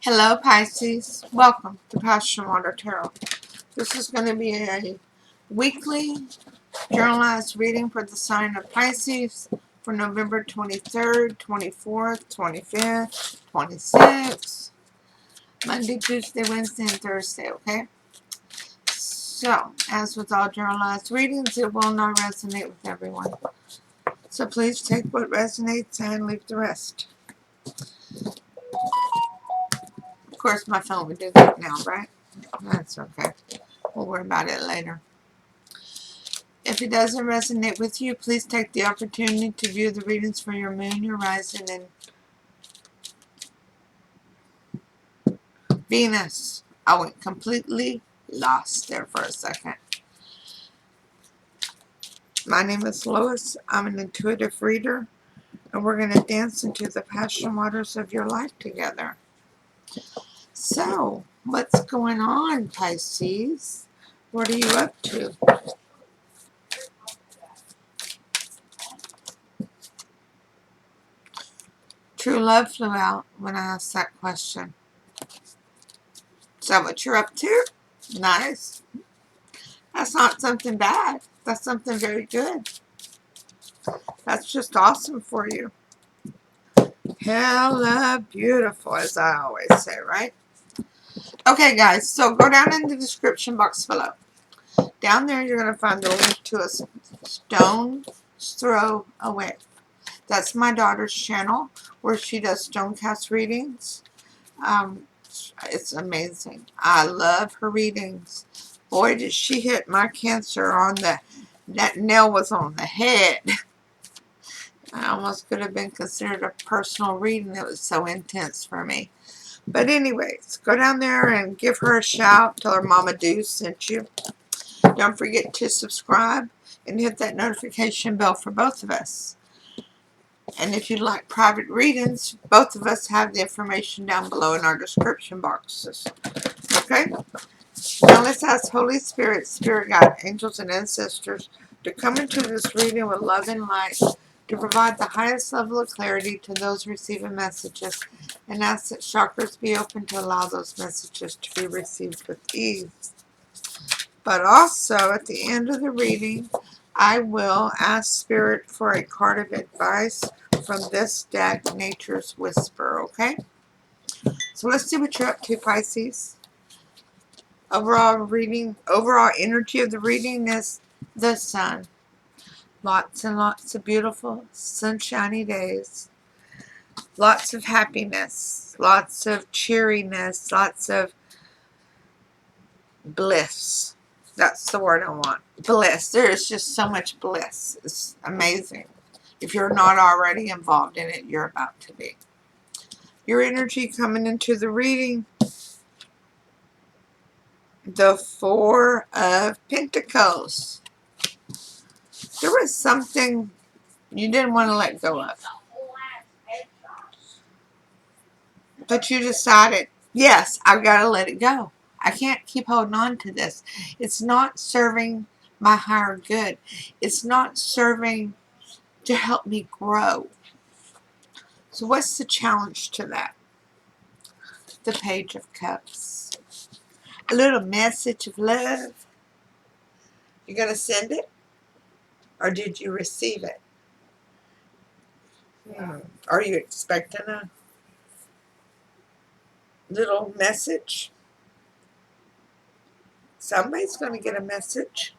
Hello Pisces, welcome to PassionWater Tarot. This is going to be a weekly journalized reading for the sign of Pisces for November 23rd, 24th, 25th, 26th, Monday, Tuesday, Wednesday, and Thursday, okay? So, as with all journalized readings, it will not resonate with everyone. So please take what resonates and leave the rest. Of course, my phone would do that now, right? That's okay. We'll worry about it later. If it doesn't resonate with you, please take the opportunity to view the readings for your moon, your rising, and Venus. I went completely lost there for a second. My name is Lois. I'm an intuitive reader, and we're going to dance into the passion waters of your life together. So, what's going on, Pisces? What are you up to? True love flew out when I asked that question. Is that what you're up to? Nice. That's not something bad. That's something very good. That's just awesome for you. Hella beautiful, as I always say, right? Okay, guys, so go down in the description box below. Down there, you're going to find the link to a Stones Throw Away. That's my daughter's channel where she does stone cast readings. It's amazing. I love her readings. Boy, did she hit my Cancer on that nail was on the head. I almost could have been considered a personal reading. It was so intense for me. But anyways, go down there and give her a shout. Tell her Mama Deuce sent you. Don't forget to subscribe and hit that notification bell for both of us. And if you'd like private readings, both of us have the information down below in our description boxes. Okay? Now let's ask Holy Spirit, Spirit Guide, angels, and ancestors to come into this reading with love and light, to provide the highest level of clarity to those receiving messages, and ask that chakras be open to allow those messages to be received with ease. But also, at the end of the reading, I will ask Spirit for a card of advice from this deck, Nature's Whisper, okay? So let's see what you're up to, Pisces. Overall energy of the reading is the sun. Lots and lots of beautiful sunshiny days. Lots of happiness. Lots of cheeriness. Lots of bliss. That's the word I want. Bliss. There is just so much bliss. It's amazing. If you're not already involved in it, you're about to be. Your energy coming into the reading. The Four of Pentacles. There was something you didn't want to let go of. But you decided, yes, I've got to let it go. I can't keep holding on to this. It's not serving my higher good. It's not serving to help me grow. So what's the challenge to that? The Page of Cups. A little message of love. You going to send it? Or did you receive it? Are you expecting a little message? Somebody's going to get a message.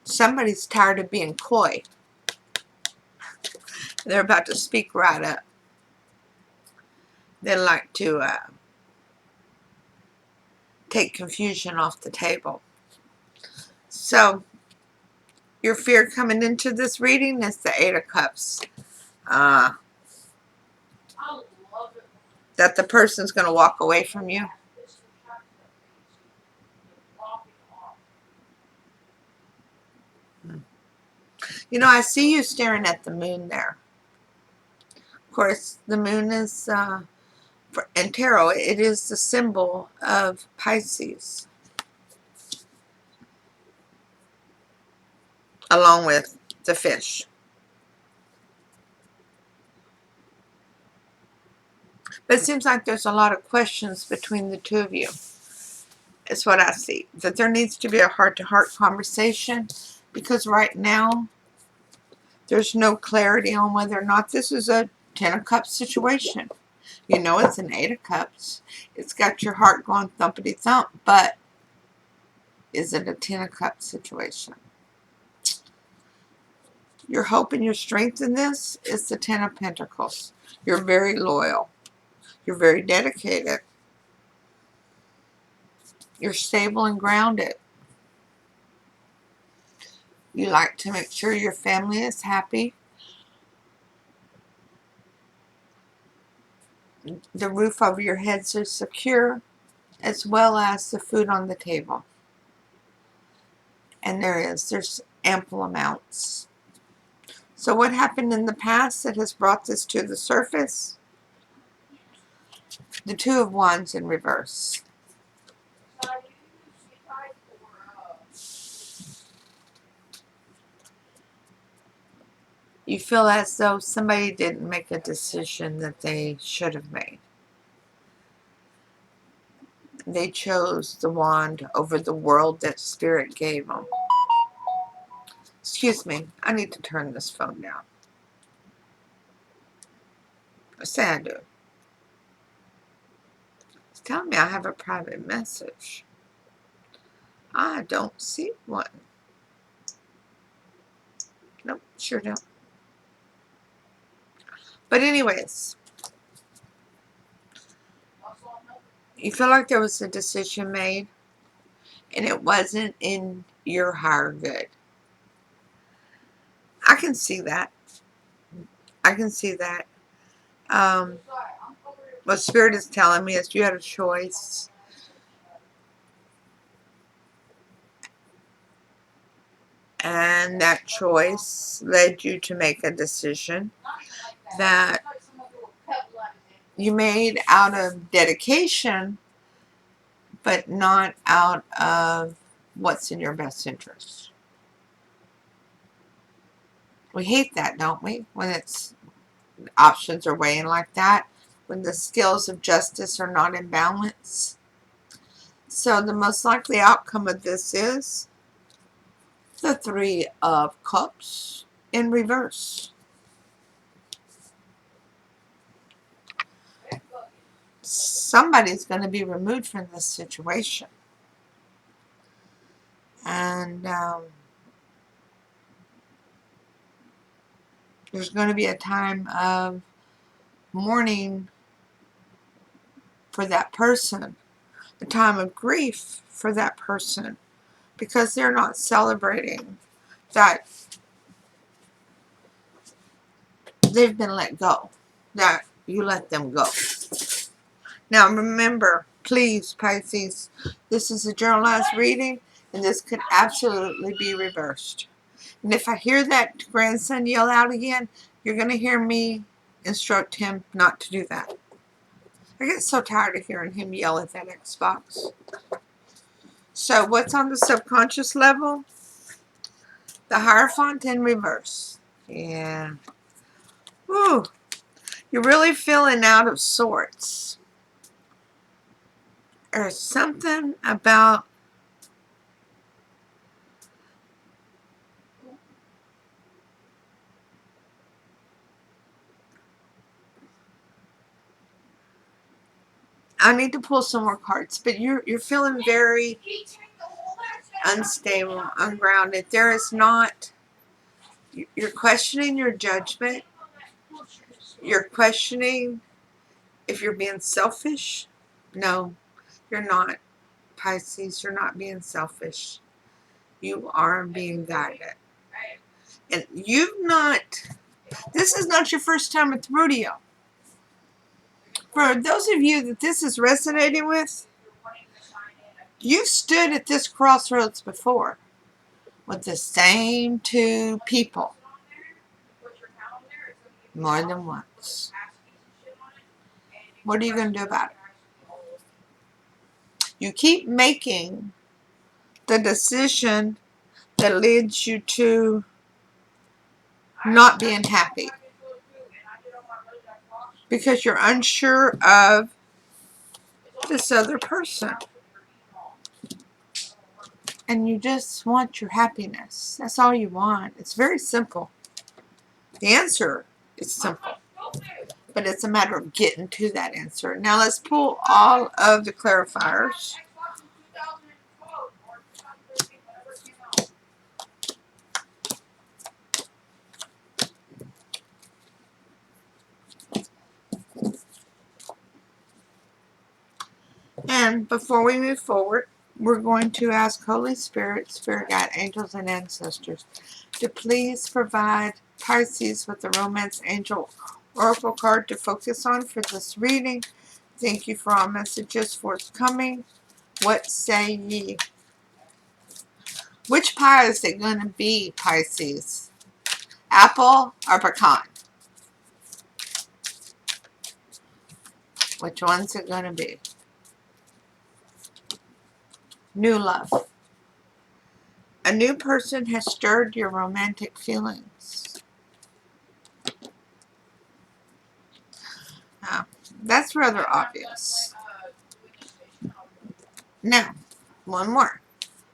Somebody's tired of being coy. They're about to speak right up. They like to take confusion off the table. So, your fear coming into this reading is the Eight of Cups. That the person's going to walk away from you. You know, I see you staring at the moon there. Of course, the moon is, in tarot, it is the symbol of Pisces. Along with the fish. But it seems like there's a lot of questions between the two of you. It's what I see. That there needs to be a heart-to-heart conversation, because right now there's no clarity on whether or not this is a 10 of Cups situation. You know it's an 8 of Cups. It's got your heart going thumpity-thump, but is it a 10 of Cups situation? Your hope and your strength in this is the 10 of Pentacles. You're very loyal. You're very dedicated. You're stable and grounded. You like to make sure your family is happy. The roof over your heads is secure, as well as the food on the table. And there's ample amounts. So what happened in the past that has brought this to the surface? The Two of Wands in reverse. You feel as though somebody didn't make a decision that they should have made. They chose the wand over the world that Spirit gave them. Excuse me, I need to turn this phone down. I say I do. It's telling me I have a private message. I don't see one. Nope, sure don't. But anyways, you feel like there was a decision made and it wasn't in your higher good. I can see that. I can see that. What Spirit is telling me is you had a choice. And that choice led you to make a decision that you made out of dedication, but not out of what's in your best interest. We hate that, don't we? When it's options are weighing like that, when the scales of justice are not in balance. So the most likely outcome of this is the Three of Cups in reverse. Somebody's going to be removed from this situation. And there's going to be a time of mourning for that person, a time of grief for that person, because they're not celebrating that they've been let go, that you let them go. Now remember, please, Pisces, this is a generalized reading, and this could absolutely be reversed. And if I hear that grandson yell out again, you're going to hear me instruct him not to do that. I get so tired of hearing him yell at that Xbox. So what's on the subconscious level? The Hierophant in reverse. Yeah. Woo. You're really feeling out of sorts. There's something about I need to pull some more cards, but you're feeling very unstable, ungrounded. There is not, you're questioning your judgment. You're questioning if you're being selfish. No, you're not, Pisces. You're not being selfish. You are being guided. And this is not your first time at the rodeo. For those of you that this is resonating with, you stood at this crossroads before with the same two people more than once. What are you going to do about it? You keep making the decision that leads you to not being happy. because you're unsure of this other person. And you just want your happiness. That's all you want. It's very simple. The answer is simple. But it's a matter of getting to that answer. Now let's pull all of the clarifiers. And before we move forward, we're going to ask Holy Spirit, Spirit Guide, Angels, and Ancestors to please provide Pisces with the Romance Angel Oracle card to focus on for this reading. Thank you for all messages forthcoming. What say ye? Which pie is it going to be, Pisces? Apple or pecan? Which one's it going to be? New love. A new person has stirred your romantic feelings. That's rather obvious. Now, one more.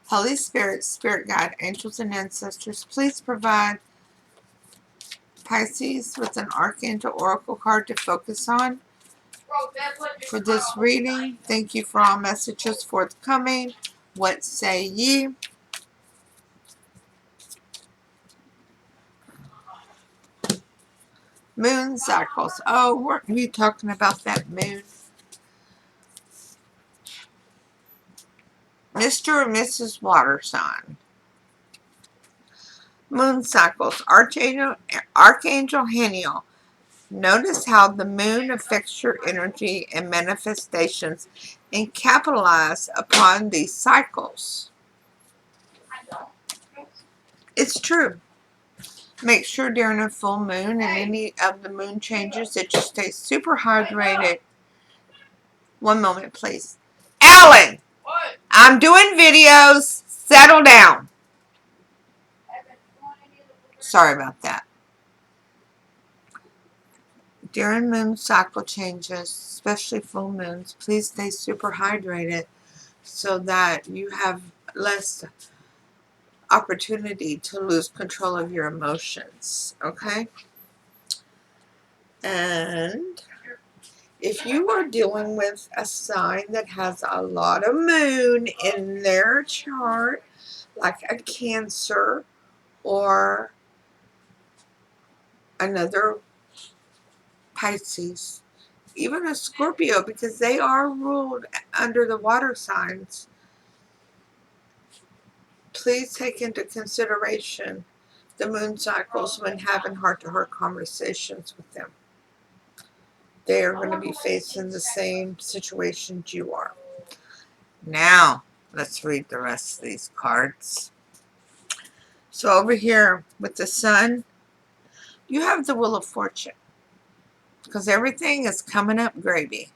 Holy Spirit, Spirit Guide, Angels, and Ancestors, please provide Pisces with an Archangel Oracle card to focus on for this reading. Thank you for all messages forthcoming. What say ye? Moon cycles. Oh, weren't we talking about that moon? Mr. and Mrs. Water sign. Moon cycles. Archangel Haniel. Notice how the moon affects your energy and manifestations and capitalize upon these cycles. It's true. Make sure during a full moon and any of the moon changes that you stay super hydrated. One moment, please. Alan! What? I'm doing videos. Settle down. Sorry about that. During moon cycle changes, especially full moons, please stay super hydrated so that you have less opportunity to lose control of your emotions. Okay? And if you are dealing with a sign that has a lot of moon in their chart, like a Cancer or another Pisces, even a Scorpio, because they are ruled under the water signs, please take into consideration the moon cycles when having heart-to-heart conversations with them. They are going to be facing the same situations you are. Now, let's read the rest of these cards. So over here with the Sun, you have the Wheel of Fortune, because everything is coming up gravy.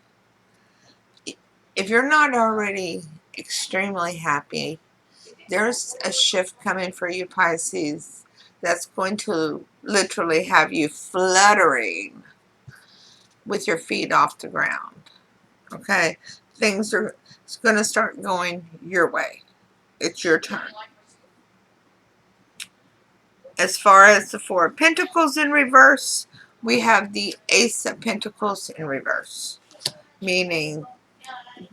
If you're not already extremely happy, there's a shift coming for you, Pisces, that's going to literally have you fluttering with your feet off the ground. Okay? Things are going to start going your way. It's your turn. As far as the Four of Pentacles in reverse, we have the Ace of Pentacles in reverse. Meaning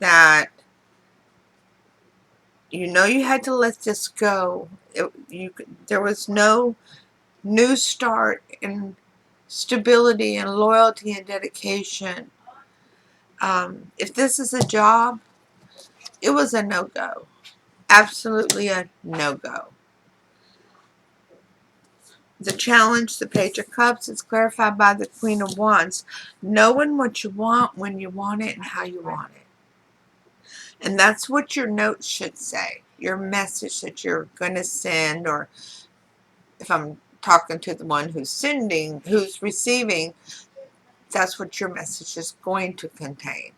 that you know you had to let this go. There was no new start in stability and loyalty and dedication. If this is a job, it was a no-go. Absolutely a no-go. The challenge, the Page of Cups, is clarified by the Queen of Wands. Knowing what you want, when you want it, and how you want it. And that's what your notes should say. Your message that you're going to send, or if I'm talking to the one who's sending, who's receiving, that's what your message is going to contain.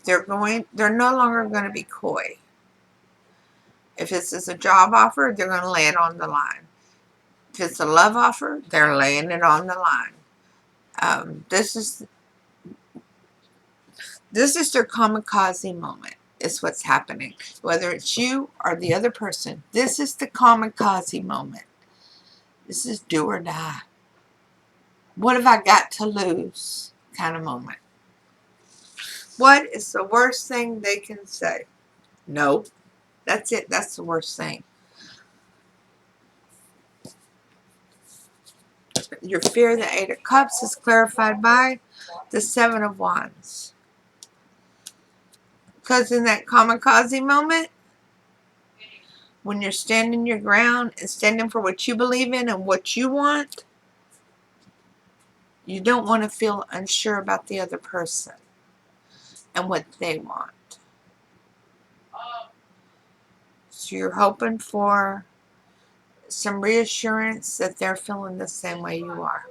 They're no longer going to be coy. If this is a job offer, they're going to lay it on the line. If it's a love offer, they're laying it on the line. This is their kamikaze moment. Is what's happening. Whether it's you or the other person, this is the kamikaze moment. This is do or die. What have I got to lose kind of moment. What is the worst thing they can say? No. That's it. That's the worst thing. Your fear, the Eight of Cups, is clarified by the Seven of Wands. Because in that kamikaze moment, when you're standing your ground and standing for what you believe in and what you want, you don't want to feel unsure about the other person and what they want. So you're hoping for some reassurance that they're feeling the same way you are.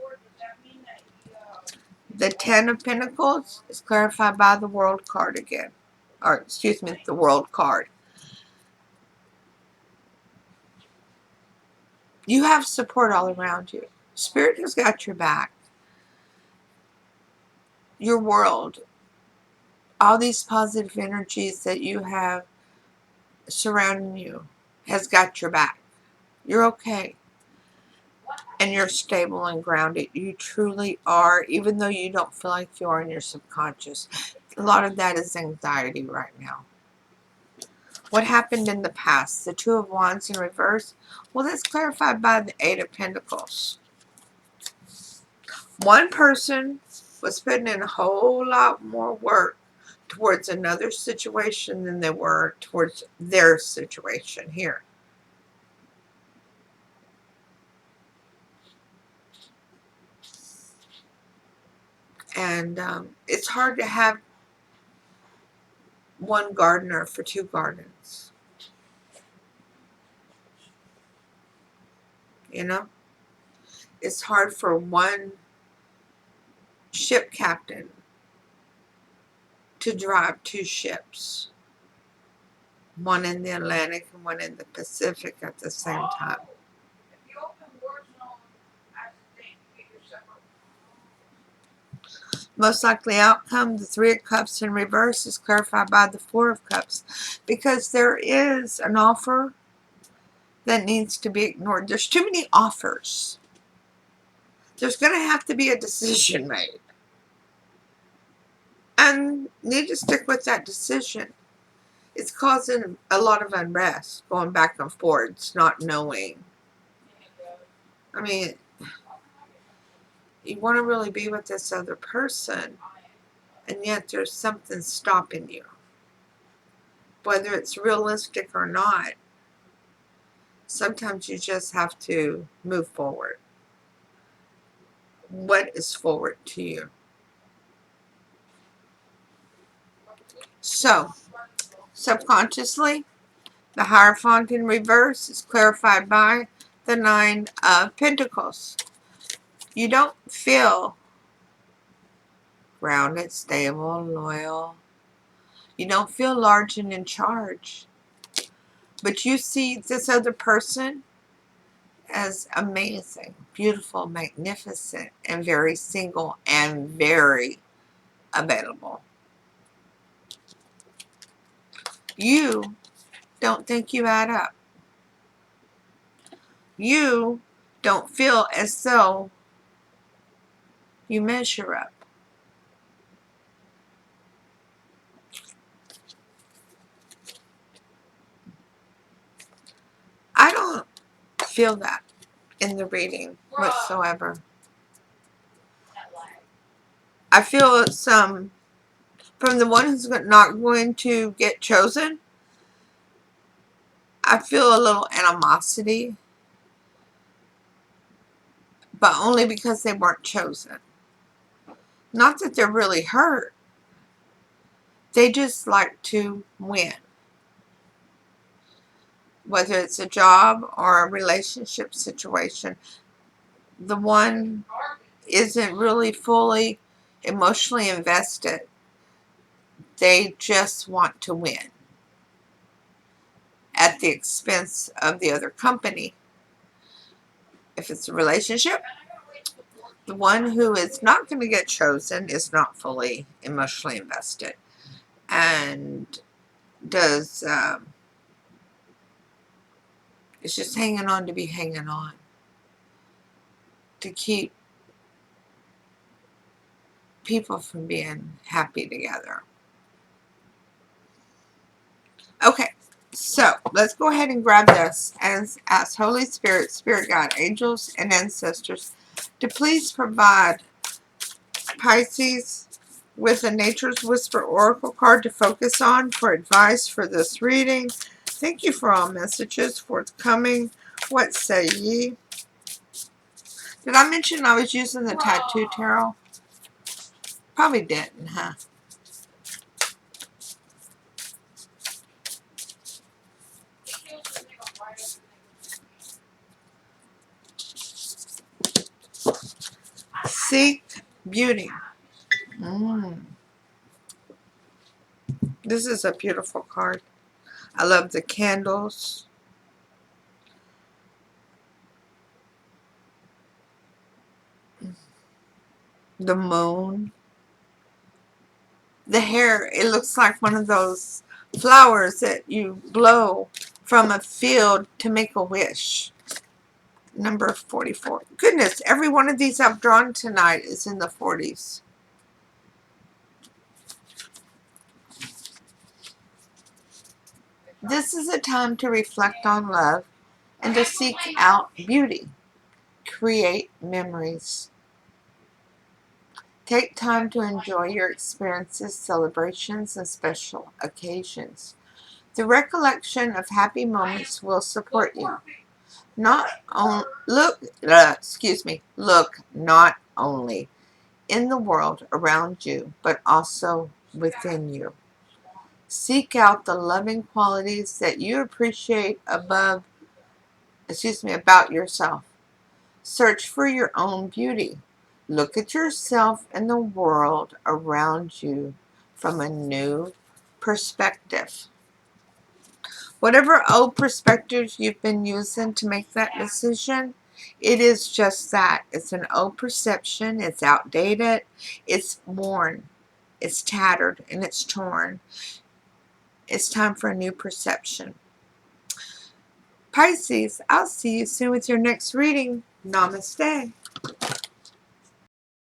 The Ten of Pentacles is clarified by the World card again. Or, excuse me, the World card. You have support all around you. Spirit has got your back. Your world, all these positive energies that you have surrounding you, has got your back. You're okay. And you're stable and grounded. You truly are, even though you don't feel like you are in your subconscious. A lot of that is anxiety right now. What happened in the past? The Two of Wands in reverse. Well, that's clarified by the Eight of Pentacles. One person was putting in a whole lot more work towards another situation than they were towards their situation here. And it's hard to have one gardener for two gardens. You know? It's hard for one ship captain to drive two ships. One in the Atlantic and one in the Pacific at the same time. Most likely outcome, the Three of Cups in reverse, is clarified by the Four of Cups. Because there is an offer that needs to be ignored. There's too many offers. There's going to have to be a decision made. And you need to stick with that decision. It's causing a lot of unrest, going back and forwards, not knowing. I mean, you want to really be with this other person, and yet there's something stopping you. Whether it's realistic or not, sometimes you just have to move forward. What is forward to you? So, subconsciously, the Hierophant in reverse is clarified by the Nine of Pentacles. You don't feel grounded, stable, loyal. You don't feel large and in charge. But you see this other person as amazing, beautiful, magnificent, and very single and very available. You don't think you add up. You don't feel as though you measure up. I don't feel that in the reading whatsoever. I feel some, from the one who's not going to get chosen, I feel a little animosity, but only because they weren't chosen. Not that they're really hurt. They just like to win. Whether it's a job or a relationship situation, the one isn't really fully emotionally invested. They just want to win at the expense of the other company. If it's a relationship, The one who is not going to get chosen is not fully emotionally invested and does is just hanging on to be hanging on to keep people from being happy together. Okay, so let's go ahead and grab this and ask Holy Spirit, Spirit Guide, angels, and ancestors to please provide Pisces with a Nature's Whisper Oracle card to focus on for advice for this reading. Thank you for all messages forthcoming. What say ye? Did I mention I was using the Tattoo Tarot? Probably didn't, huh? Seek beauty. This is a beautiful card. I love the candles. The moon. The hair, it looks like one of those flowers that you blow from a field to make a wish. Number 44. Goodness, every one of these I've drawn tonight is in the 40s. This is a time to reflect on love and to seek out beauty. Create memories. Take time to enjoy your experiences, celebrations, and special occasions. The recollection of happy moments will support you. Look not only in the world around you, but also within you. Seek out the loving qualities that you appreciate about yourself. Search for your own beauty. Look at yourself and the world around you from a new perspective. Whatever old perspectives you've been using to make that decision, it is just that. It's an old perception. It's outdated. It's worn. It's tattered and it's torn. It's time for a new perception. Pisces, I'll see you soon with your next reading. Namaste.